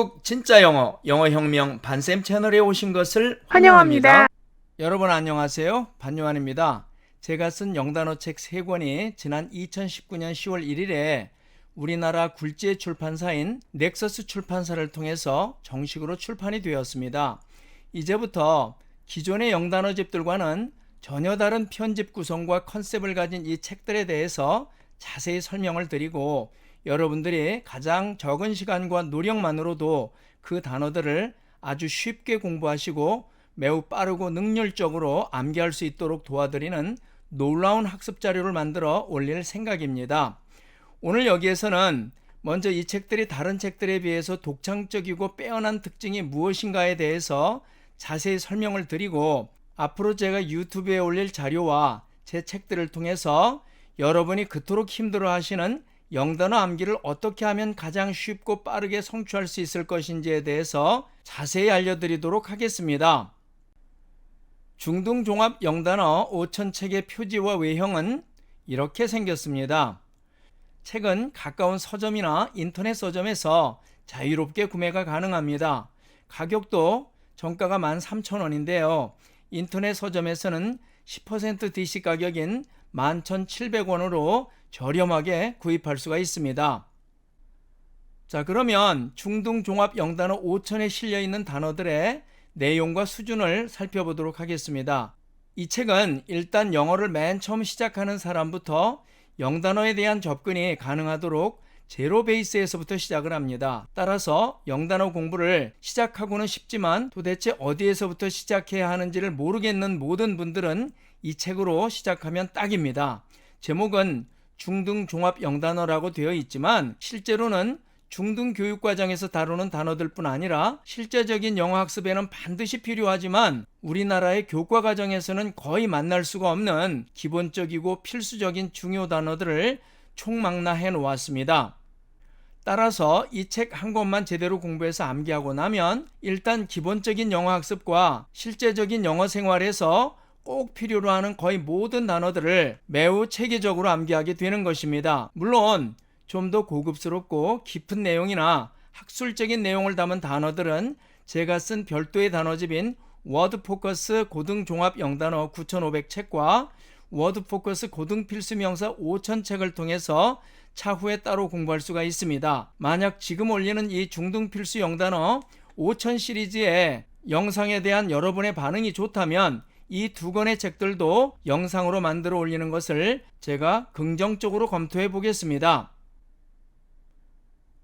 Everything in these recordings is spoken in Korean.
한국 진짜 영어, 영어혁명 반쌤 채널에 오신 것을 환영합니다. 환영합니다. 여러분 안녕하세요. 반요한입니다. 제가 쓴 영단어 책 3권이 지난 2019년 10월 1일에 우리나라 굴지의 출판사인 넥서스 출판사를 통해서 정식으로 출판이 되었습니다. 이제부터 기존의 영단어집들과는 전혀 다른 편집 구성과 컨셉을 가진 이 책들에 대해서 자세히 설명을 드리고 여러분들이 가장 적은 시간과 노력만으로도 그 단어들을 아주 쉽게 공부하시고 매우 빠르고 능률적으로 암기할 수 있도록 도와드리는 놀라운 학습 자료를 만들어 올릴 생각입니다. 오늘 여기에서는 먼저 이 책들이 다른 책들에 비해서 독창적이고 빼어난 특징이 무엇인가에 대해서 자세히 설명을 드리고 앞으로 제가 유튜브에 올릴 자료와 제 책들을 통해서 여러분이 그토록 힘들어 하시는 영단어 암기를 어떻게 하면 가장 쉽고 빠르게 성취할 수 있을 것인지에 대해서 자세히 알려드리도록 하겠습니다. 중등종합 영단어 5000책의 표지와 외형은 이렇게 생겼습니다. 책은 가까운 서점이나 인터넷 서점에서 자유롭게 구매가 가능합니다. 가격도 정가가 13,000원인데요. 인터넷 서점에서는 10% DC 가격인 11,700원으로 저렴하게 구입할 수가 있습니다. 자, 그러면 중등종합 영단어 5000에 실려있는 단어들의 내용과 수준을 살펴보도록 하겠습니다. 이 책은 일단 영어를 맨 처음 시작하는 사람부터 영단어에 대한 접근이 가능하도록 제로 베이스에서부터 시작을 합니다. 따라서 영단어 공부를 시작하고는 싶지만 도대체 어디에서부터 시작해야 하는지를 모르겠는 모든 분들은 이 책으로 시작하면 딱입니다. 제목은 중등종합 영단어라고 되어 있지만 실제로는 중등교육과정에서 다루는 단어들 뿐 아니라 실제적인 영어학습에는 반드시 필요하지만 우리나라의 교과과정에서는 거의 만날 수가 없는 기본적이고 필수적인 중요 단어들을 총망라해 놓았습니다. 따라서 이 책 한 권만 제대로 공부해서 암기하고 나면 일단 기본적인 영어학습과 실제적인 영어 생활에서 꼭 필요로 하는 거의 모든 단어들을 매우 체계적으로 암기하게 되는 것입니다. 물론 좀 더 고급스럽고 깊은 내용이나 학술적인 내용을 담은 단어들은 제가 쓴 별도의 단어집인 워드포커스 고등종합 영단어 9500책과 워드포커스 고등필수명사 5000책을 통해서 차후에 따로 공부할 수가 있습니다. 만약 지금 올리는 이 중등필수 영단어 5000 시리즈의 영상에 대한 여러분의 반응이 좋다면 이 두 권의 책들도 영상으로 만들어 올리는 것을 제가 긍정적으로 검토해 보겠습니다.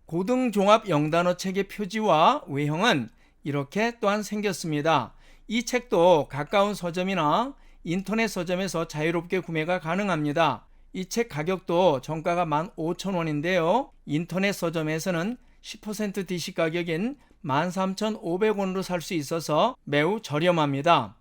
고등종합 영단어 책의 표지와 외형은 이렇게 또한 생겼습니다. 이 책도 가까운 서점이나 인터넷 서점에서 자유롭게 구매가 가능합니다. 이 책 가격도 정가가 15,000원인데요. 인터넷 서점에서는 10% DC 가격인 13,500원으로 살 수 있어서 매우 저렴합니다.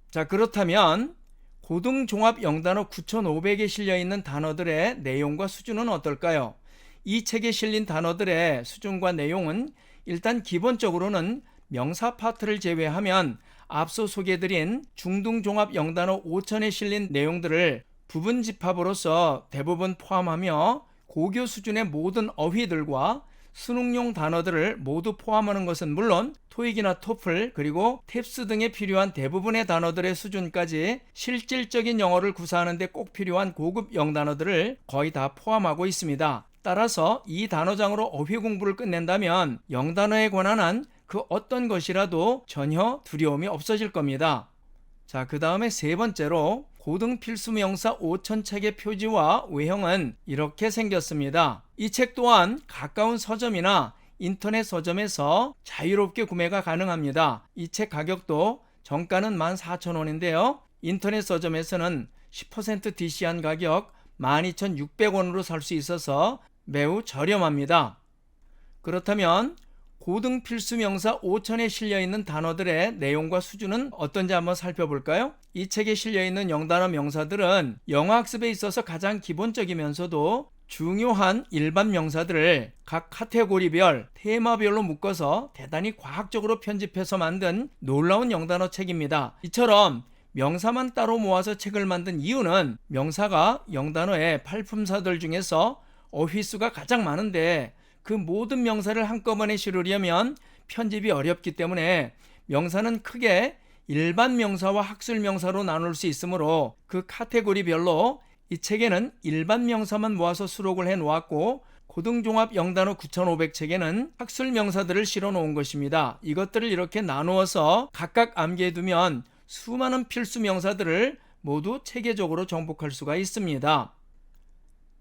자, 그렇다면 고등종합 영단어 9,500에 실려있는 단어들의 내용과 수준은 어떨까요? 이 책에 실린 단어들의 수준과 내용은 일단 기본적으로는 명사 파트를 제외하면 앞서 소개해드린 중등종합 영단어 5000에 실린 내용들을 부분 집합으로서 대부분 포함하며 고교 수준의 모든 어휘들과 수능용 단어들을 모두 포함하는 것은 물론 토익이나 토플 그리고 탭스 등에 필요한 대부분의 단어들의 수준까지 실질적인 영어를 구사하는 데 꼭 필요한 고급 영단어들을 거의 다 포함하고 있습니다. 따라서 이 단어장으로 어휘 공부를 끝낸다면 영단어에 관한 그 어떤 것이라도 전혀 두려움이 없어질 겁니다. 자, 그 다음에 세 번째로 고등필수명사 5000책의 표지와 외형은 이렇게 생겼습니다. 이 책 또한 가까운 서점이나 인터넷 서점에서 자유롭게 구매가 가능합니다. 이 책 가격도 정가는 14,000원인데요. 인터넷 서점에서는 10% DC한 가격 12,600원으로 살 수 있어서 매우 저렴합니다. 그렇다면 고등필수명사 5000에 실려있는 단어들의 내용과 수준은 어떤지 한번 살펴볼까요? 이 책에 실려있는 영단어 명사들은 영어학습에 있어서 가장 기본적이면서도 중요한 일반 명사들을 각 카테고리별, 테마별로 묶어서 대단히 과학적으로 편집해서 만든 놀라운 영단어 책입니다. 이처럼 명사만 따로 모아서 책을 만든 이유는 명사가 영단어의 팔품사들 중에서 어휘수가 가장 많은데 그 모든 명사를 한꺼번에 실으려면 편집이 어렵기 때문에 명사는 크게 일반 명사와 학술 명사로 나눌 수 있으므로 그 카테고리별로 이 책에는 일반 명사만 모아서 수록을 해 놓았고, 고등종합 영단어 9500 책에는 학술 명사들을 실어 놓은 것입니다. 이것들을 이렇게 나누어서 각각 암기해 두면 수많은 필수 명사들을 모두 체계적으로 정복할 수가 있습니다.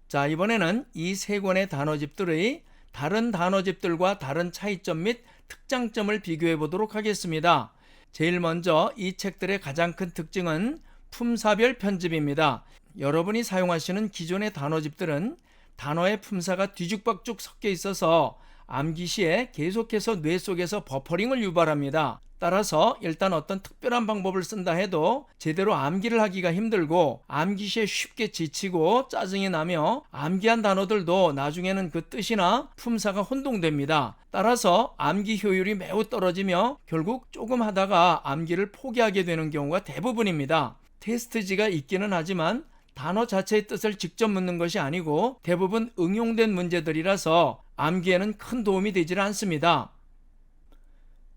자, 이번에는 이 세 권의 단어집들의 다른 단어집들과 다른 차이점 및 특장점을 비교해 보도록 하겠습니다. 제일 먼저 이 책들의 가장 큰 특징은 품사별 편집입니다. 여러분이 사용하시는 기존의 단어집들은 단어의 품사가 뒤죽박죽 섞여 있어서 암기 시에 계속해서 뇌 속에서 버퍼링을 유발합니다. 따라서 일단 어떤 특별한 방법을 쓴다 해도 제대로 암기를 하기가 힘들고, 암기 시에 쉽게 지치고 짜증이 나며 암기한 단어들도 나중에는 그 뜻이나 품사가 혼동됩니다. 따라서 암기 효율이 매우 떨어지며 결국 조금 하다가 암기를 포기하게 되는 경우가 대부분입니다. 테스트지가 있기는 하지만 단어 자체의 뜻을 직접 묻는 것이 아니고 대부분 응용된 문제들이라서 암기에는 큰 도움이 되질 않습니다.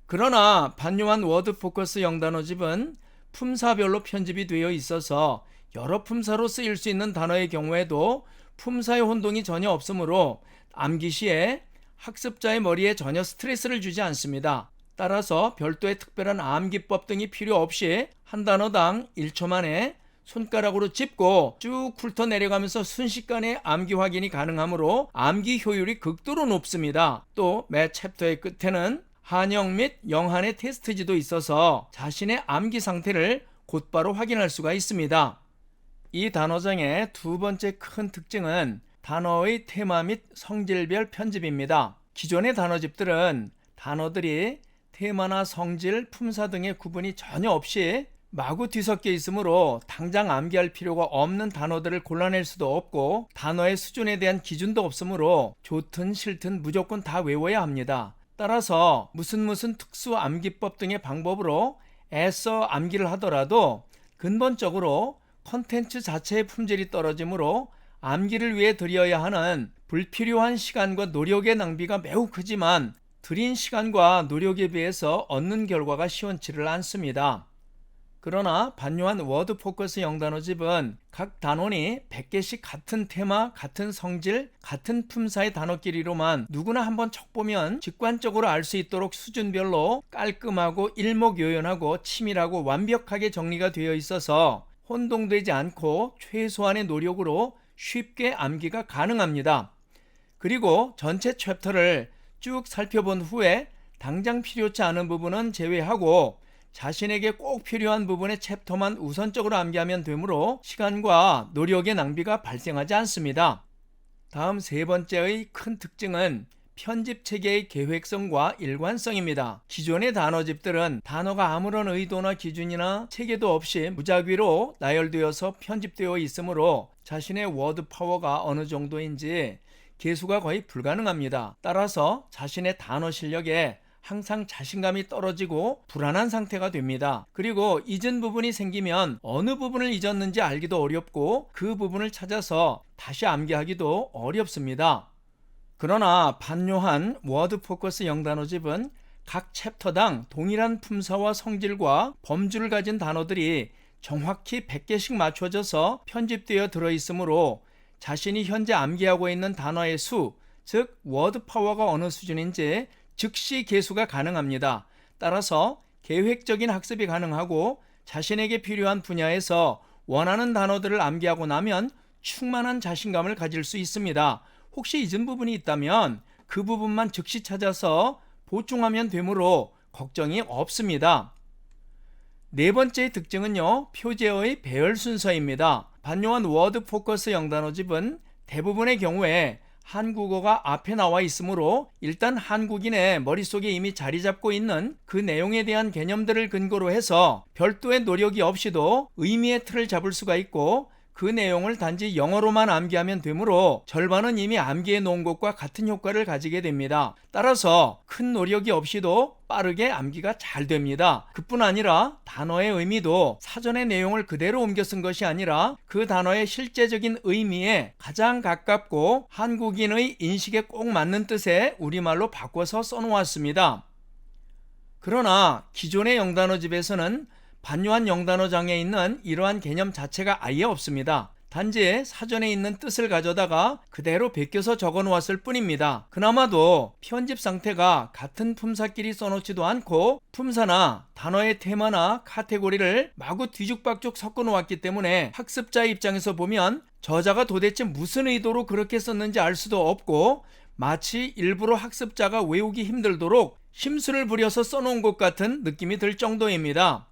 그러나 반요한 워드 포커스 영단어집은 품사별로 편집이 되어 있어서 여러 품사로 쓰일 수 있는 단어의 경우에도 품사의 혼동이 전혀 없으므로 암기 시에 학습자의 머리에 전혀 스트레스를 주지 않습니다. 따라서 별도의 특별한 암기법 등이 필요 없이 한 단어당 1초 만에 손가락으로 짚고 쭉 훑어 내려가면서 순식간에 암기 확인이 가능하므로 암기 효율이 극도로 높습니다. 또 매 챕터의 끝에는 한영 및 영한의 테스트지도 있어서 자신의 암기 상태를 곧바로 확인할 수가 있습니다. 이 단어장의 두 번째 큰 특징은 단어의 테마 및 성질별 편집입니다. 기존의 단어집들은 단어들이 테마나 성질, 품사 등의 구분이 전혀 없이 마구 뒤섞여 있으므로 당장 암기할 필요가 없는 단어들을 골라낼 수도 없고 단어의 수준에 대한 기준도 없으므로 좋든 싫든 무조건 다 외워야 합니다. 따라서 무슨 특수 암기법 등의 방법으로 애써 암기를 하더라도 근본적으로 컨텐츠 자체의 품질이 떨어지므로 암기를 위해 들여야 하는 불필요한 시간과 노력의 낭비가 매우 크지만 들인 시간과 노력에 비해서 얻는 결과가 시원치를 않습니다. 그러나 반요한 워드 포커스 영단어집은 각 단원이 100개씩 같은 테마, 같은 성질, 같은 품사의 단어끼리로만 누구나 한번 척 보면 직관적으로 알 수 있도록 수준별로 깔끔하고 일목요연하고 치밀하고 완벽하게 정리가 되어 있어서 혼동되지 않고 최소한의 노력으로 쉽게 암기가 가능합니다. 그리고 전체 챕터를 쭉 살펴본 후에 당장 필요치 않은 부분은 제외하고 자신에게 꼭 필요한 부분의 챕터만 우선적으로 암기하면 되므로 시간과 노력의 낭비가 발생하지 않습니다. 다음 세 번째의 큰 특징은 편집 체계의 계획성과 일관성입니다. 기존의 단어집들은 단어가 아무런 의도나 기준이나 체계도 없이 무작위로 나열되어서 편집되어 있으므로 자신의 워드 파워가 어느 정도인지 계수가 거의 불가능합니다. 따라서 자신의 단어 실력에 항상 자신감이 떨어지고 불안한 상태가 됩니다. 그리고 잊은 부분이 생기면 어느 부분을 잊었는지 알기도 어렵고 그 부분을 찾아서 다시 암기하기도 어렵습니다. 그러나 반요한 워드 포커스 영단어집은 각 챕터당 동일한 품사와 성질과 범주를 가진 단어들이 정확히 100개씩 맞춰져서 편집되어 들어있으므로 자신이 현재 암기하고 있는 단어의 수, 즉 워드 파워가 어느 수준인지 즉시 계수가 가능합니다. 따라서 계획적인 학습이 가능하고 자신에게 필요한 분야에서 원하는 단어들을 암기하고 나면 충만한 자신감을 가질 수 있습니다. 혹시 잊은 부분이 있다면 그 부분만 즉시 찾아서 보충하면 되므로 걱정이 없습니다. 네 번째의 특징은요, 표제어의 배열 순서입니다. 반요한 워드 포커스 영단어집은 대부분의 경우에 한국어가 앞에 나와 있으므로 일단 한국인의 머릿속에 이미 자리 잡고 있는 그 내용에 대한 개념들을 근거로 해서 별도의 노력이 없이도 의미의 틀을 잡을 수가 있고 그 내용을 단지 영어로만 암기하면 되므로 절반은 이미 암기해 놓은 것과 같은 효과를 가지게 됩니다. 따라서 큰 노력이 없이도 빠르게 암기가 잘 됩니다. 그뿐 아니라 단어의 의미도 사전의 내용을 그대로 옮겨 쓴 것이 아니라 그 단어의 실제적인 의미에 가장 가깝고 한국인의 인식에 꼭 맞는 뜻의 우리말로 바꿔서 써놓았습니다. 그러나 기존의 영단어집에서는 반요한 영단어장에 있는 이러한 개념 자체가 아예 없습니다. 단지 사전에 있는 뜻을 가져다가 그대로 베껴서 적어 놓았을 뿐입니다. 그나마도 편집 상태가 같은 품사끼리 써놓지도 않고 품사나 단어의 테마나 카테고리를 마구 뒤죽박죽 섞어 놓았기 때문에 학습자의 입장에서 보면 저자가 도대체 무슨 의도로 그렇게 썼는지 알 수도 없고 마치 일부러 학습자가 외우기 힘들도록 심술을 부려서 써놓은 것 같은 느낌이 들 정도입니다.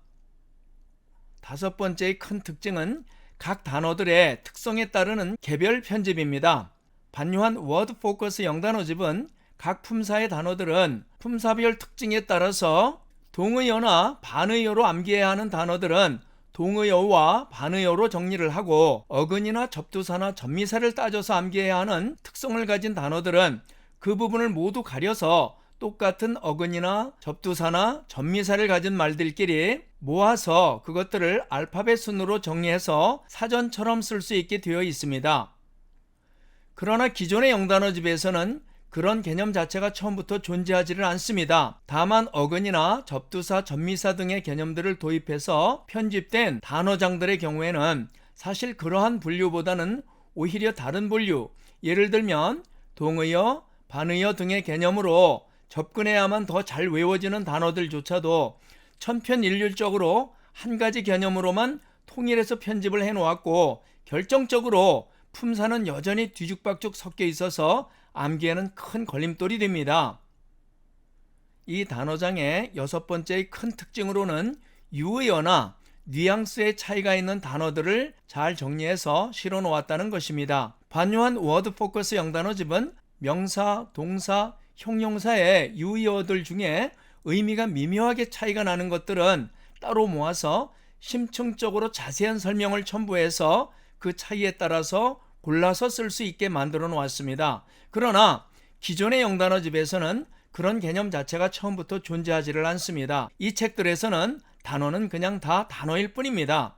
다섯 번째의 큰 특징은 각 단어들의 특성에 따르는 개별 편집입니다. 반요한 워드 포커스 영단어집은 각 품사의 단어들은 품사별 특징에 따라서 동의어나 반의어로 암기해야 하는 단어들은 동의어와 반의어로 정리를 하고 어근이나 접두사나 접미사를 따져서 암기해야 하는 특성을 가진 단어들은 그 부분을 모두 가려서 똑같은 어근이나 접두사나 접미사를 가진 말들끼리 모아서 그것들을 알파벳 순으로 정리해서 사전처럼 쓸 수 있게 되어 있습니다. 그러나 기존의 영단어집에서는 그런 개념 자체가 처음부터 존재하지를 않습니다. 다만 어근이나 접두사, 접미사 등의 개념들을 도입해서 편집된 단어장들의 경우에는 사실 그러한 분류보다는 오히려 다른 분류, 예를 들면 동의어, 반의어 등의 개념으로 접근해야만 더 잘 외워지는 단어들조차도 천편일률적으로 한 가지 개념으로만 통일해서 편집을 해놓았고 결정적으로 품사는 여전히 뒤죽박죽 섞여 있어서 암기에는 큰 걸림돌이 됩니다. 이 단어장의 여섯 번째의 큰 특징으로는 유의어나 뉘앙스의 차이가 있는 단어들을 잘 정리해서 실어 놓았다는 것입니다. 반요한 워드 포커스 영단어집은 명사, 동사, 형용사의 유의어들 중에 의미가 미묘하게 차이가 나는 것들은 따로 모아서 심층적으로 자세한 설명을 첨부해서 그 차이에 따라서 골라서 쓸 수 있게 만들어 놓았습니다. 그러나 기존의 영단어집에서는 그런 개념 자체가 처음부터 존재하지를 않습니다. 이 책들에서는 단어는 그냥 다 단어일 뿐입니다.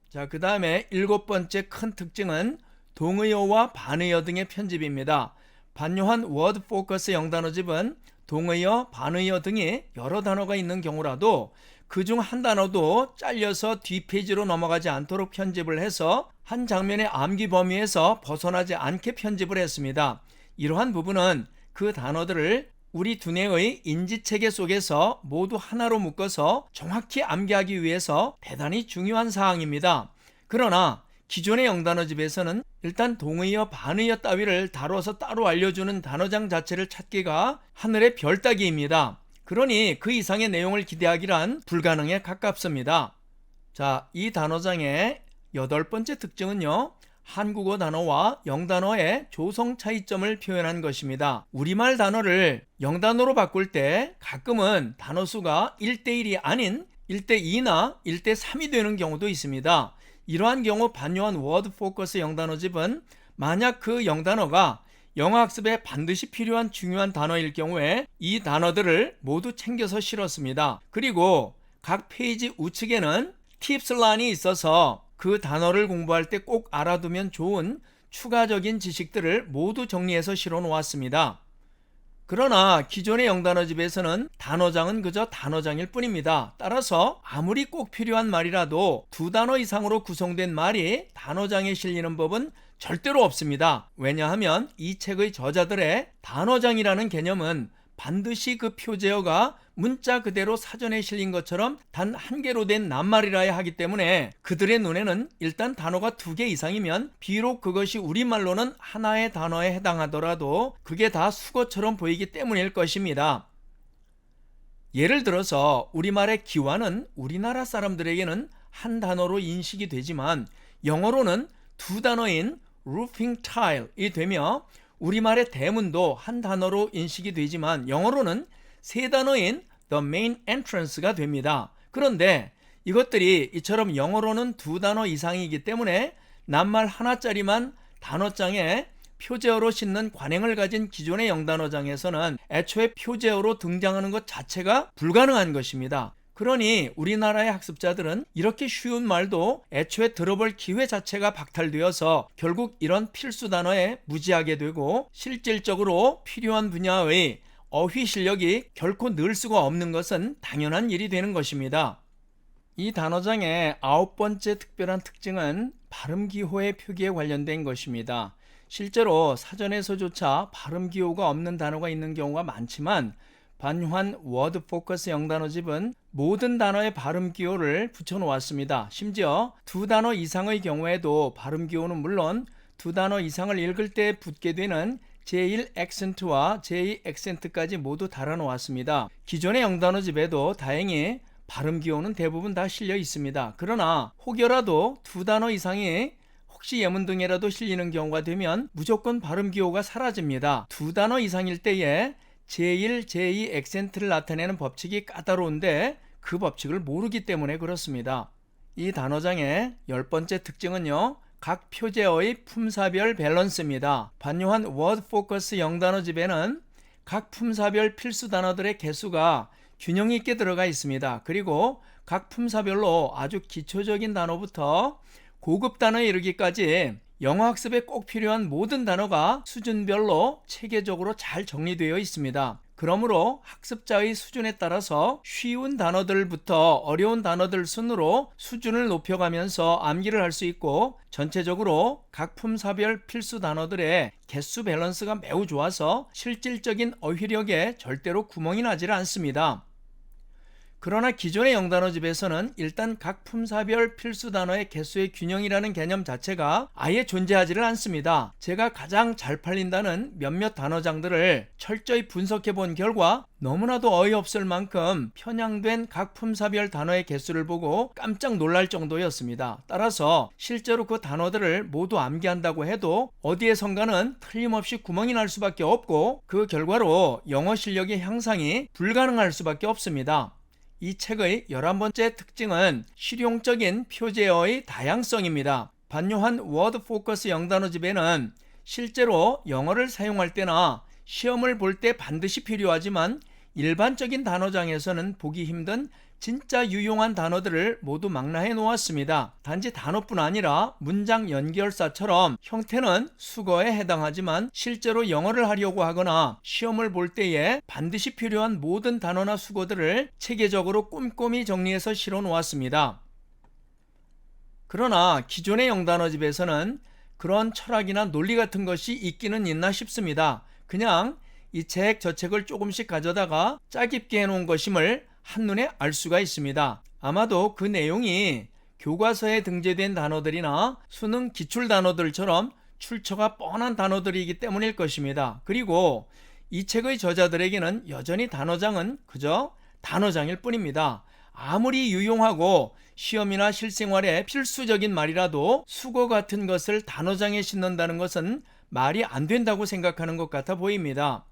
자, 그 다음에 일곱 번째 큰 특징은 동의어와 반의어 등의 편집입니다. 반요한 워드 포커스 영단어집은 동의어, 반의어 등이 여러 단어가 있는 경우라도 그중 한 단어도 잘려서 뒷페이지로 넘어가지 않도록 편집을 해서 한 장면의 암기 범위에서 벗어나지 않게 편집을 했습니다. 이러한 부분은 그 단어들을 우리 두뇌의 인지체계 속에서 모두 하나로 묶어서 정확히 암기하기 위해서 대단히 중요한 사항입니다. 그러나 기존의 영단어집에서는 일단 동의어, 반의어 따위를 다뤄서 따로 알려주는 단어장 자체를 찾기가 하늘의 별 따기입니다. 그러니 그 이상의 내용을 기대하기란 불가능에 가깝습니다. 자, 이 단어장의 여덟 번째 특징은요, 한국어 단어와 영단어의 조성 차이점을 표현한 것입니다. 우리말 단어를 영단어로 바꿀 때 가끔은 단어 수가 1대1이 아닌 1대2나 1대3이 되는 경우도 있습니다. 이러한 경우 반요한 워드 포커스 영단어집은 만약 그 영단어가 영어학습에 반드시 필요한 중요한 단어일 경우에 이 단어들을 모두 챙겨서 실었습니다. 그리고 각 페이지 우측에는 팁스란이 있어서 그 단어를 공부할 때 꼭 알아두면 좋은 추가적인 지식들을 모두 정리해서 실어 놓았습니다. 그러나 기존의 영단어집에서는 단어장은 그저 단어장일 뿐입니다. 따라서 아무리 꼭 필요한 말이라도 두 단어 이상으로 구성된 말이 단어장에 실리는 법은 절대로 없습니다. 왜냐하면 이 책의 저자들의 단어장이라는 개념은 반드시 그 표제어가 문자 그대로 사전에 실린 것처럼 단 한 개로 된 낱말이라야 하기 때문에 그들의 눈에는 일단 단어가 두 개 이상이면 비록 그것이 우리말로는 하나의 단어에 해당하더라도 그게 다 수거처럼 보이기 때문일 것입니다. 예를 들어서 우리말의 기와는 우리나라 사람들에게는 한 단어로 인식이 되지만 영어로는 두 단어인 roofing tile이 되며 우리말의 대문도 한 단어로 인식이 되지만 영어로는 세 단어인 the main entrance가 됩니다. 그런데 이것들이 이처럼 영어로는 두 단어 이상이기 때문에 낱말 하나짜리만 단어장에 표제어로 싣는 관행을 가진 기존의 영단어장에서는 애초에 표제어로 등장하는 것 자체가 불가능한 것입니다. 그러니 우리나라의 학습자들은 이렇게 쉬운 말도 애초에 들어볼 기회 자체가 박탈되어서 결국 이런 필수 단어에 무지하게 되고, 실질적으로 필요한 분야의 어휘 실력이 결코 늘 수가 없는 것은 당연한 일이 되는 것입니다. 이 단어장의 9번째 특별한 특징은 발음기호의 표기에 관련된 것입니다. 실제로 사전에서조차 발음기호가 없는 단어가 있는 경우가 많지만 반환 워드 포커스 영단어집은 모든 단어의 발음기호를 붙여놓았습니다. 심지어 두 단어 이상의 경우에도 발음기호는 물론 두 단어 이상을 읽을 때 붙게 되는 제1 액센트와 제2 액센트까지 모두 달아놓았습니다. 기존의 영단어집에도 다행히 발음기호는 대부분 다 실려 있습니다. 그러나 혹여라도 두 단어 이상이 혹시 예문 등에라도 실리는 경우가 되면 무조건 발음기호가 사라집니다. 두 단어 이상일 때에 제1, 제2 액센트를 나타내는 법칙이 까다로운데 그 법칙을 모르기 때문에 그렇습니다. 이 단어장의 10번째 특징은요, 각 표제어의 품사별 밸런스입니다. 반요한 워드 포커스 영단어집에는 각 품사별 필수 단어들의 개수가 균형 있게 들어가 있습니다. 그리고 각 품사별로 아주 기초적인 단어부터 고급 단어에 이르기까지 영어 학습에 꼭 필요한 모든 단어가 수준별로 체계적으로 잘 정리되어 있습니다. 그러므로 학습자의 수준에 따라서 쉬운 단어들부터 어려운 단어들 순으로 수준을 높여가면서 암기를 할 수 있고, 전체적으로 각 품사별 필수 단어들의 개수 밸런스가 매우 좋아서 실질적인 어휘력에 절대로 구멍이 나질 않습니다. 그러나 기존의 영단어집에서는 일단 각 품사별 필수 단어의 개수의 균형이라는 개념 자체가 아예 존재하지를 않습니다. 제가 가장 잘 팔린다는 몇몇 단어장들을 철저히 분석해 본 결과 너무나도 어이없을 만큼 편향된 각 품사별 단어의 개수를 보고 깜짝 놀랄 정도였습니다. 따라서 실제로 그 단어들을 모두 암기한다고 해도 어디에선가는 틀림없이 구멍이 날 수밖에 없고, 그 결과로 영어 실력의 향상이 불가능할 수밖에 없습니다. 이 책의 11번째 특징은 실용적인 표제어의 다양성입니다. 반요한 워드 포커스 영단어집에는 실제로 영어를 사용할 때나 시험을 볼 때 반드시 필요하지만 일반적인 단어장에서는 보기 힘든 진짜 유용한 단어들을 모두 망라해 놓았습니다. 단지 단어뿐 아니라 문장 연결사처럼 형태는 수거에 해당하지만 실제로 영어를 하려고 하거나 시험을 볼 때에 반드시 필요한 모든 단어나 수거들을 체계적으로 꼼꼼히 정리해서 실어 놓았습니다. 그러나 기존의 영단어집에서는 그런 철학이나 논리 같은 것이 있기는 있나 싶습니다. 그냥 이 책 저 책을 조금씩 가져다가 짜깁기 해놓은 것임을 한눈에 알 수가 있습니다. 아마도 그 내용이 교과서에 등재된 단어들이나 수능 기출 단어들처럼 출처가 뻔한 단어들이기 때문일 것입니다. 그리고 이 책의 저자들에게는 여전히 단어장은 그저 단어장일 뿐입니다. 아무리 유용하고 시험이나 실생활에 필수적인 말이라도 수거 같은 것을 단어장에 싣는다는 것은 말이 안 된다고 생각하는 것 같아 보입니다.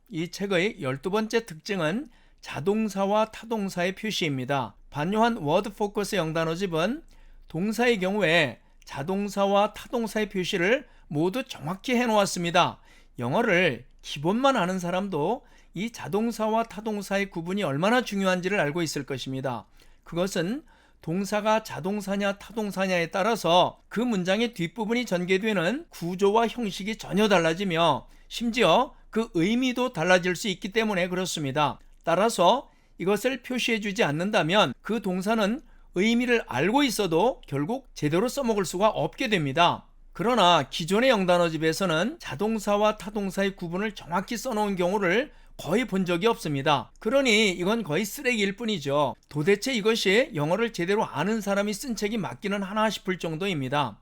이 책의 12번째 특징은 자동사와 타동사의 표시입니다. 반요한 워드 포커스 영단어집은 동사의 경우에 자동사와 타동사의 표시를 모두 정확히 해놓았습니다. 영어를 기본만 아는 사람도 이 자동사와 타동사의 구분이 얼마나 중요한지를 알고 있을 것입니다. 그것은 동사가 자동사냐 타동사냐에 따라서 그 문장의 뒷부분이 전개되는 구조와 형식이 전혀 달라지며 심지어 그 의미도 달라질 수 있기 때문에 그렇습니다. 따라서 이것을 표시해주지 않는다면 그 동사는 의미를 알고 있어도 결국 제대로 써먹을 수가 없게 됩니다. 그러나 기존의 영단어집에서는 자동사와 타동사의 구분을 정확히 써놓은 경우를 거의 본 적이 없습니다. 그러니 이건 거의 쓰레기일 뿐이죠. 도대체 이것이 영어를 제대로 아는 사람이 쓴 책이 맞기는 하나 싶을 정도입니다.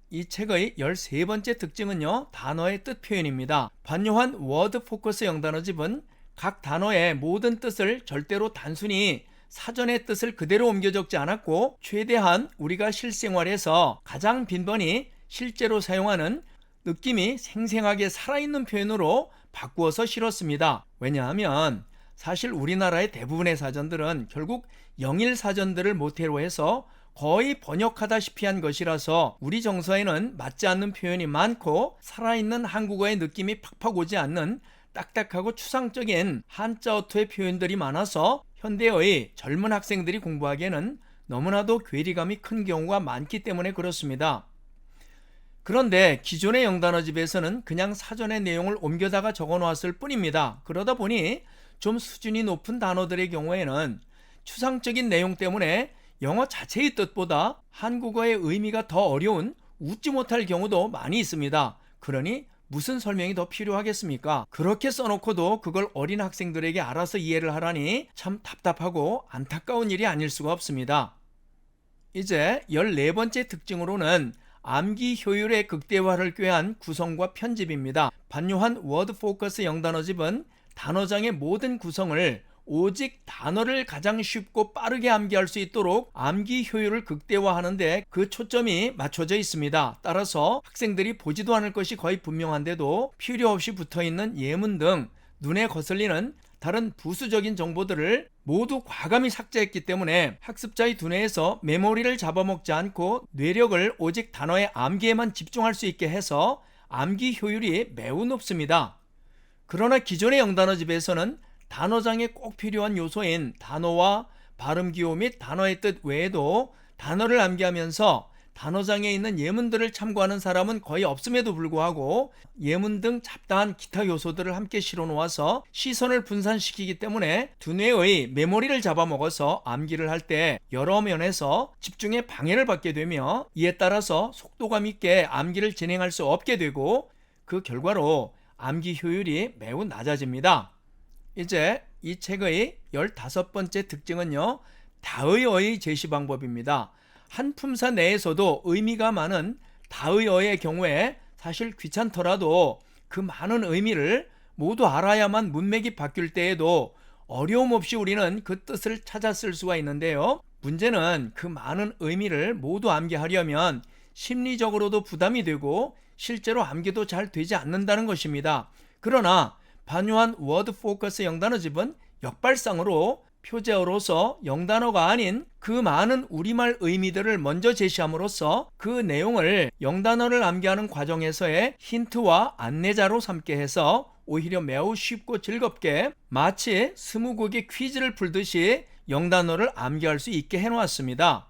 이 책의 13번째 특징은요, 단어의 뜻 표현입니다. 반요한 워드 포커스 영단어집은 각 단어의 모든 뜻을 절대로 단순히 사전의 뜻을 그대로 옮겨 적지 않았고, 최대한 우리가 실생활에서 가장 빈번히 실제로 사용하는 느낌이 생생하게 살아있는 표현으로 바꾸어서 실었습니다. 왜냐하면 사실 우리나라의 대부분의 사전들은 결국 영일 사전들을 모태로 해서 거의 번역하다시피 한 것이라서 우리 정서에는 맞지 않는 표현이 많고 살아있는 한국어의 느낌이 팍팍 오지 않는 딱딱하고 추상적인 한자어투의 표현들이 많아서 현대의 젊은 학생들이 공부하기에는 너무나도 괴리감이 큰 경우가 많기 때문에 그렇습니다. 그런데 기존의 영단어집에서는 그냥 사전의 내용을 옮겨다가 적어 놓았을 뿐입니다. 그러다 보니 좀 수준이 높은 단어들의 경우에는 추상적인 내용 때문에 영어 자체의 뜻보다 한국어의 의미가 더 어려운 웃지 못할 경우도 많이 있습니다. 그러니 무슨 설명이 더 필요하겠습니까? 그렇게 써놓고도 그걸 어린 학생들에게 알아서 이해를 하라니 참 답답하고 안타까운 일이 아닐 수가 없습니다. 이제 14번째 특징으로는 암기 효율의 극대화를 꾀한 구성과 편집입니다. 반요한 워드 포커스 영단어집은 단어장의 모든 구성을 오직 단어를 가장 쉽고 빠르게 암기할 수 있도록 암기 효율을 극대화하는데 그 초점이 맞춰져 있습니다. 따라서 학생들이 보지도 않을 것이 거의 분명한데도 필요 없이 붙어있는 예문 등 눈에 거슬리는 다른 부수적인 정보들을 모두 과감히 삭제했기 때문에 학습자의 두뇌에서 메모리를 잡아먹지 않고 뇌력을 오직 단어의 암기에만 집중할 수 있게 해서 암기 효율이 매우 높습니다. 그러나 기존의 영단어집에서는 단어장에 꼭 필요한 요소인 단어와 발음 기호 및 단어의 뜻 외에도 단어를 암기하면서 단어장에 있는 예문들을 참고하는 사람은 거의 없음에도 불구하고 예문 등 잡다한 기타 요소들을 함께 실어 놓아서 시선을 분산시키기 때문에 두뇌의 메모리를 잡아먹어서 암기를 할 때 여러 면에서 집중에 방해를 받게 되며 이에 따라서 속도감 있게 암기를 진행할 수 없게 되고 그 결과로 암기 효율이 매우 낮아집니다. 이제 이 책의 15번째 특징은요, 다의어의 제시 방법입니다. 한 품사 내에서도 의미가 많은 다의어의 경우에 사실 귀찮더라도 그 많은 의미를 모두 알아야만 문맥이 바뀔 때에도 어려움 없이 우리는 그 뜻을 찾아 쓸 수가 있는데요. 문제는 그 많은 의미를 모두 암기하려면 심리적으로도 부담이 되고 실제로 암기도 잘 되지 않는다는 것입니다. 그러나 반요한 워드 포커스 영단어집은 역발상으로 표제어로서 영단어가 아닌 그 많은 우리말 의미들을 먼저 제시함으로써 그 내용을 영단어를 암기하는 과정에서의 힌트와 안내자로 삼게 해서 오히려 매우 쉽고 즐겁게 마치 스무고개 퀴즈를 풀듯이 영단어를 암기할 수 있게 해놓았습니다.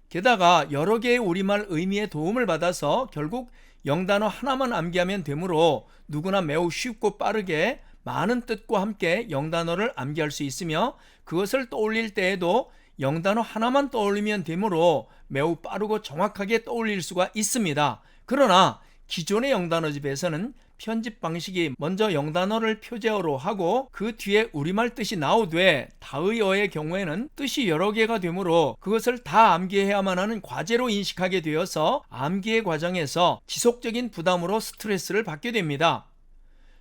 게다가 여러 개의 우리말 의미의 도움을 받아서 결국 영단어 하나만 암기하면 되므로 누구나 매우 쉽고 빠르게 많은 뜻과 함께 영단어를 암기할 수 있으며 그것을 떠올릴 때에도 영단어 하나만 떠올리면 되므로 매우 빠르고 정확하게 떠올릴 수가 있습니다. 그러나 기존의 영단어집에서는 편집 방식이 먼저 영단어를 표제어로 하고 그 뒤에 우리말 뜻이 나오되 다의어의 경우에는 뜻이 여러 개가 되므로 그것을 다 암기해야만 하는 과제로 인식하게 되어서 암기의 과정에서 지속적인 부담으로 스트레스를 받게 됩니다.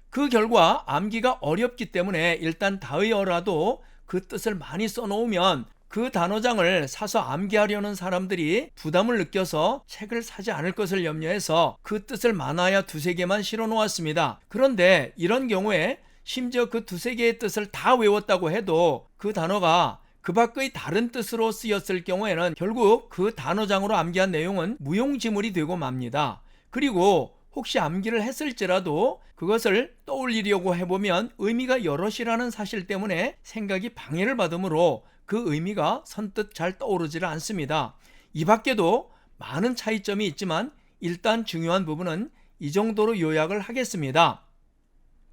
그 결과 암기가 어렵기 때문에 일단 다의어라도 그 뜻을 많이 써놓으면 그 단어장을 사서 암기하려는 사람들이 부담을 느껴서 책을 사지 않을 것을 염려해서 그 뜻을 많아야 두세 개만 실어 놓았습니다. 그런데 이런 경우에 심지어 그 두세 개의 뜻을 다 외웠다고 해도 그 단어가 그 밖의 다른 뜻으로 쓰였을 경우에는 결국 그 단어장으로 암기한 내용은 무용지물이 되고 맙니다. 그리고 혹시 암기를 했을지라도 그것을 떠올리려고 해보면 의미가 여럿이라는 사실 때문에 생각이 방해를 받으므로 그 의미가 선뜻 잘 떠오르지를 않습니다. 이 밖에도 많은 차이점이 있지만 일단 중요한 부분은 이 정도로 요약을 하겠습니다.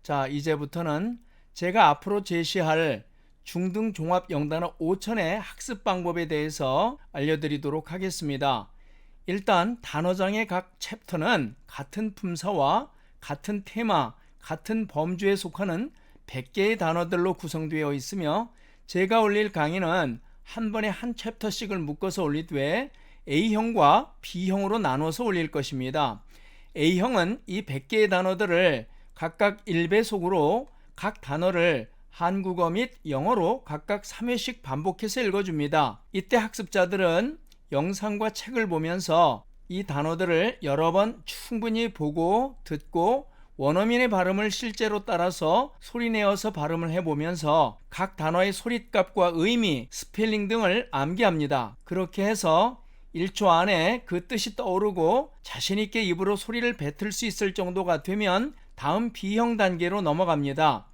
자, 이제부터는 제가 앞으로 제시할 중등 종합 영단어 5천의 학습 방법에 대해서 알려드리도록 하겠습니다. 일단 단어장의 각 챕터는 같은 품사와 같은 테마, 같은 범주에 속하는 100개의 단어들로 구성되어 있으며 제가 올릴 강의는 한 번에 한 챕터씩을 묶어서 올리되 A형과 B형으로 나눠서 올릴 것입니다. A형은 이 100개의 단어들을 각각 1배속으로 각 단어를 한국어 및 영어로 각각 3회씩 반복해서 읽어줍니다. 이때 학습자들은 영상과 책을 보면서 이 단어들을 여러 번 충분히 보고 듣고 원어민의 발음을 실제로 따라서 소리내어서 발음을 해보면서 각 단어의 소릿값과 의미, 스펠링 등을 암기합니다. 그렇게 해서 1초 안에 그 뜻이 떠오르고 자신있게 입으로 소리를 뱉을 수 있을 정도가 되면 다음 B형 단계로 넘어갑니다.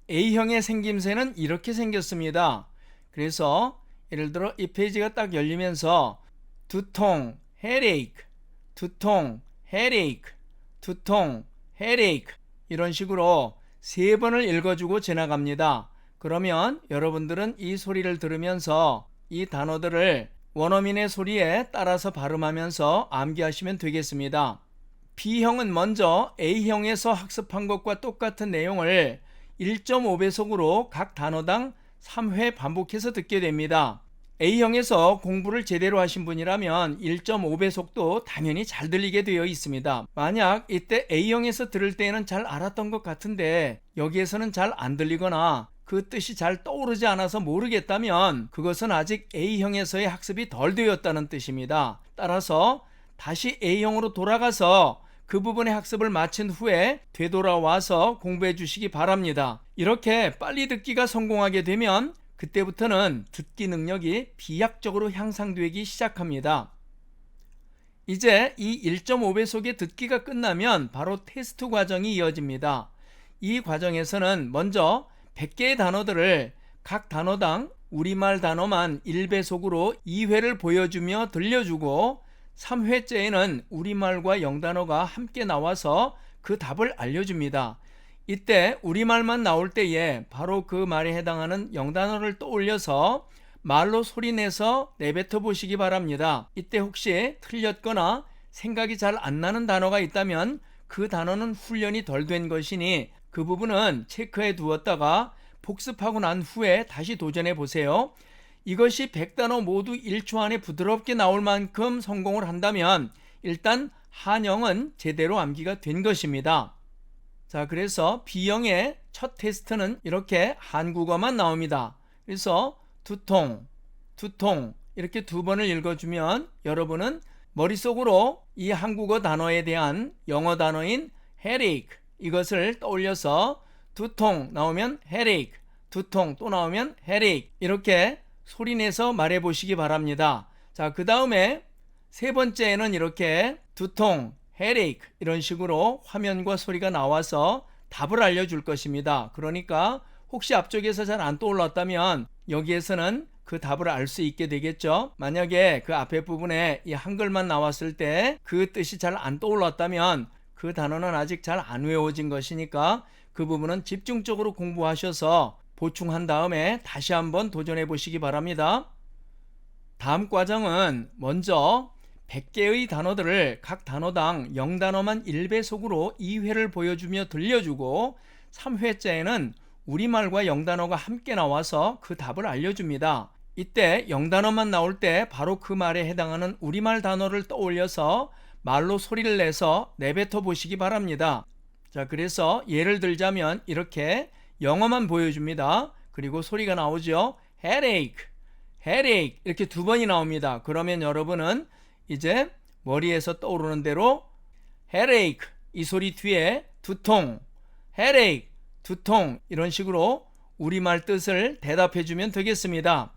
A형의 생김새는 이렇게 생겼습니다. 그래서 예를 들어 이 페이지가 딱 열리면서 두통, headache, 두통, headache, 두통, headache 이런 식으로 3번을 읽어주고 지나갑니다. 그러면 여러분들은 이 소리를 들으면서 이 단어들을 원어민의 소리에 따라서 발음하면서 암기하시면 되겠습니다. B형은 먼저 A형에서 학습한 것과 똑같은 내용을 1.5배속으로 각 단어당 3회 반복해서 듣게 됩니다. A형에서 공부를 제대로 하신 분이라면 1.5배속도 당연히 잘 들리게 되어 있습니다. 만약 이때 A형에서 들을 때에는 잘 알았던 것 같은데 여기에서는 잘 안 들리거나 그 뜻이 잘 떠오르지 않아서 모르겠다면 그것은 아직 A형에서의 학습이 덜 되었다는 뜻입니다. 따라서 다시 A형으로 돌아가서 그 부분의 학습을 마친 후에 되돌아와서 공부해 주시기 바랍니다. 이렇게 빨리 듣기가 성공하게 되면 그때부터는 듣기 능력이 비약적으로 향상되기 시작합니다. 이제 이 1.5배속의 듣기가 끝나면 바로 테스트 과정이 이어집니다. 이 과정에서는 먼저 100개의 단어들을 각 단어당 우리말 단어만 1배속으로 2회를 보여주며 들려주고 3회째에는 우리말과 영단어가 함께 나와서 그 답을 알려줍니다. 이때 우리말만 나올 때에 바로 그 말에 해당하는 영단어를 떠올려서 말로 소리내서 내뱉어 보시기 바랍니다. 이때 혹시 틀렸거나 생각이 잘 안 나는 단어가 있다면 그 단어는 훈련이 덜 된 것이니 그 부분은 체크해 두었다가 복습하고 난 후에 다시 도전해 보세요. 이것이 100단어 모두 1초 안에 부드럽게 나올 만큼 성공을 한다면 일단 한영은 제대로 암기가 된 것입니다. 자, 그래서 B형의 첫 테스트는 이렇게 한국어만 나옵니다. 그래서 두통, 두통 이렇게 2번을 읽어주면 여러분은 머릿속으로 이 한국어 단어에 대한 영어 단어인 headache 이것을 떠올려서 두통 나오면 headache, 두통 또 나오면 headache 이렇게 소리내서 말해 보시기 바랍니다. 자, 그 다음에 3번째에는 이렇게 두통, headache 이런 식으로 화면과 소리가 나와서 답을 알려줄 것입니다. 그러니까 혹시 앞쪽에서 잘 안 떠올랐다면 여기에서는 그 답을 알 수 있게 되겠죠. 만약에 그 앞에 부분에 이 한글만 나왔을 때 그 뜻이 잘 안 떠올랐다면 그 단어는 아직 잘 안 외워진 것이니까 그 부분은 집중적으로 공부하셔서 보충한 다음에 다시 한번 도전해 보시기 바랍니다. 다음 과정은 먼저 100개의 단어들을 각 단어당 0단어만 1배속으로 2회를 보여주며 들려주고 3회째에는 우리말과 영단어가 함께 나와서 그 답을 알려줍니다. 이때 영단어만 나올 때 바로 그 말에 해당하는 우리말 단어를 떠올려서 말로 소리를 내서 내뱉어 보시기 바랍니다. 자, 그래서 예를 들자면 이렇게 영어만 보여줍니다. 그리고 소리가 나오죠. headache, headache 이렇게 2번이 나옵니다. 그러면 여러분은 이제 머리에서 떠오르는 대로 headache 이 소리 뒤에 두통, headache, 두통 이런 식으로 우리말 뜻을 대답해 주면 되겠습니다.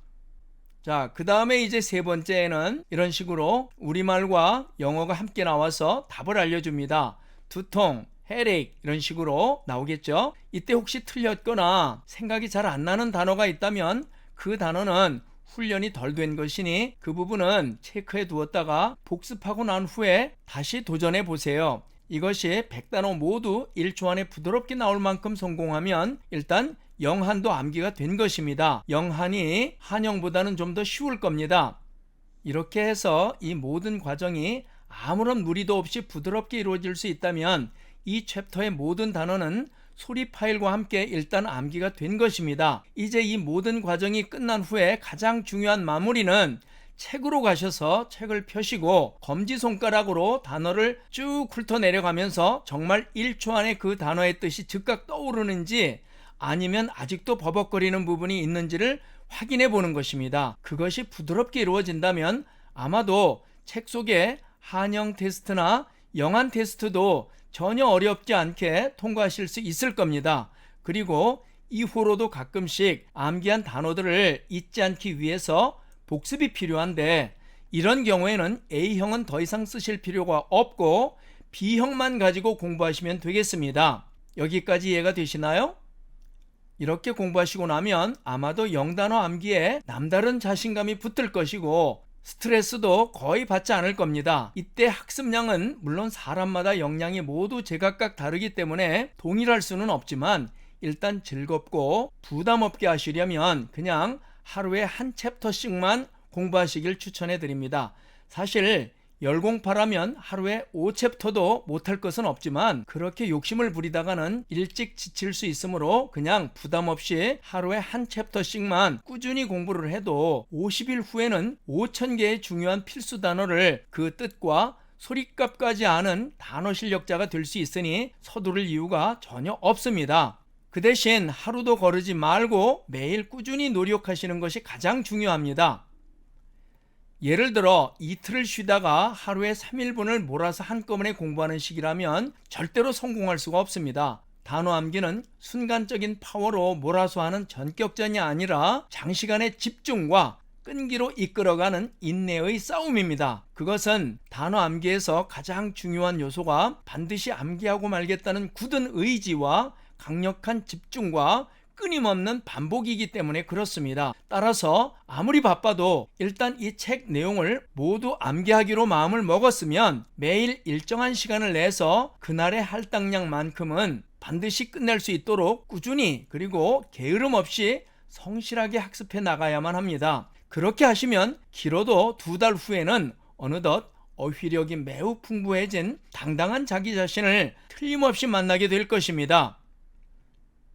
자, 그 다음에 이제 3번째에는 이런 식으로 우리말과 영어가 함께 나와서 답을 알려줍니다. 두통, headache 이런 식으로 나오겠죠. 이때 혹시 틀렸거나 생각이 잘 안 나는 단어가 있다면 그 단어는 훈련이 덜 된 것이니 그 부분은 체크해 두었다가 복습하고 난 후에 다시 도전해 보세요. 이것이 100단어 모두 1초 안에 부드럽게 나올 만큼 성공하면 일단 영한도 암기가 된 것입니다. 영한이 한영보다는 좀 더 쉬울 겁니다. 이렇게 해서 이 모든 과정이 아무런 무리도 없이 부드럽게 이루어질 수 있다면 이 챕터의 모든 단어는 소리 파일과 함께 일단 암기가 된 것입니다. 이제 이 모든 과정이 끝난 후에 가장 중요한 마무리는 책으로 가셔서 책을 펴시고 검지손가락으로 단어를 쭉 훑어내려가면서 정말 1초 안에 그 단어의 뜻이 즉각 떠오르는지 아니면 아직도 버벅거리는 부분이 있는지를 확인해 보는 것입니다. 그것이 부드럽게 이루어진다면 아마도 책 속에 한영 테스트나 영한 테스트도 전혀 어렵지 않게 통과하실 수 있을 겁니다. 그리고 이후로도 가끔씩 암기한 단어들을 잊지 않기 위해서 복습이 필요한데, 이런 경우에는 A형은 더 이상 쓰실 필요가 없고 B형만 가지고 공부하시면 되겠습니다. 여기까지 이해가 되시나요? 이렇게 공부하시고 나면 아마도 영단어 암기에 남다른 자신감이 붙을 것이고 스트레스도 거의 받지 않을 겁니다. 이때 학습량은 물론 사람마다 역량이 모두 제각각 다르기 때문에 동일할 수는 없지만, 일단 즐겁고 부담 없게 하시려면 그냥 하루에 한 챕터씩만 공부하시길 추천해 드립니다. 사실 열공파라면 하루에 5챕터도 못할 것은 없지만 그렇게 욕심을 부리다가는 일찍 지칠 수 있으므로 그냥 부담 없이 하루에 한 챕터씩만 꾸준히 공부를 해도 50일 후에는 5,000개의 중요한 필수 단어를 그 뜻과 소리값까지 아는 단어 실력자가 될 수 있으니 서두를 이유가 전혀 없습니다. 그 대신 하루도 거르지 말고 매일 꾸준히 노력하시는 것이 가장 중요합니다. 예를 들어 이틀을 쉬다가 하루에 3일분을 몰아서 한꺼번에 공부하는 식이라면 절대로 성공할 수가 없습니다. 단어 암기는 순간적인 파워로 몰아서 하는 전격전이 아니라 장시간의 집중과 끈기로 이끌어가는 인내의 싸움입니다. 그것은 단어 암기에서 가장 중요한 요소가 반드시 암기하고 말겠다는 굳은 의지와 강력한 집중과 끊임없는 반복이기 때문에 그렇습니다. 따라서 아무리 바빠도 일단 이 책 내용을 모두 암기하기로 마음을 먹었으면 매일 일정한 시간을 내서 그날의 할당량만큼은 반드시 끝낼 수 있도록 꾸준히 그리고 게으름 없이 성실하게 학습해 나가야만 합니다. 그렇게 하시면 길어도 2달 후에는 어느덧 어휘력이 매우 풍부해진 당당한 자기 자신을 틀림없이 만나게 될 것입니다.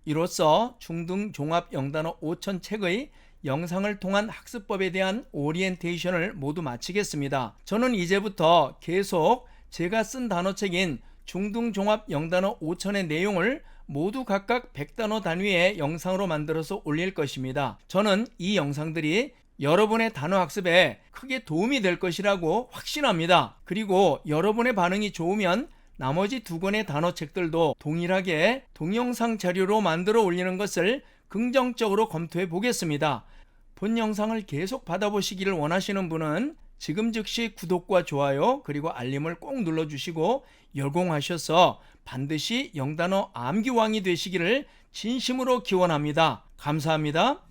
이로써 중등 종합 영단어 5천 책의 영상을 통한 학습법에 대한 오리엔테이션을 모두 마치겠습니다. 저는 이제부터 계속 제가 쓴 단어책인 중등 종합 영단어 5천의 내용을 모두 각각 100단어 단위의 영상으로 만들어서 올릴 것입니다. 저는 이 영상들이 여러분의 단어 학습에 크게 도움이 될 것이라고 확신합니다. 그리고 여러분의 반응이 좋으면 나머지 2권의 단어책들도 동일하게 동영상 자료로 만들어 올리는 것을 긍정적으로 검토해 보겠습니다. 본 영상을 계속 받아보시기를 원하시는 분은 지금 즉시 구독과 좋아요 그리고 알림을 꼭 눌러주시고 열공하셔서 반드시 영단어 암기왕이 되시기를 진심으로 기원합니다. 감사합니다.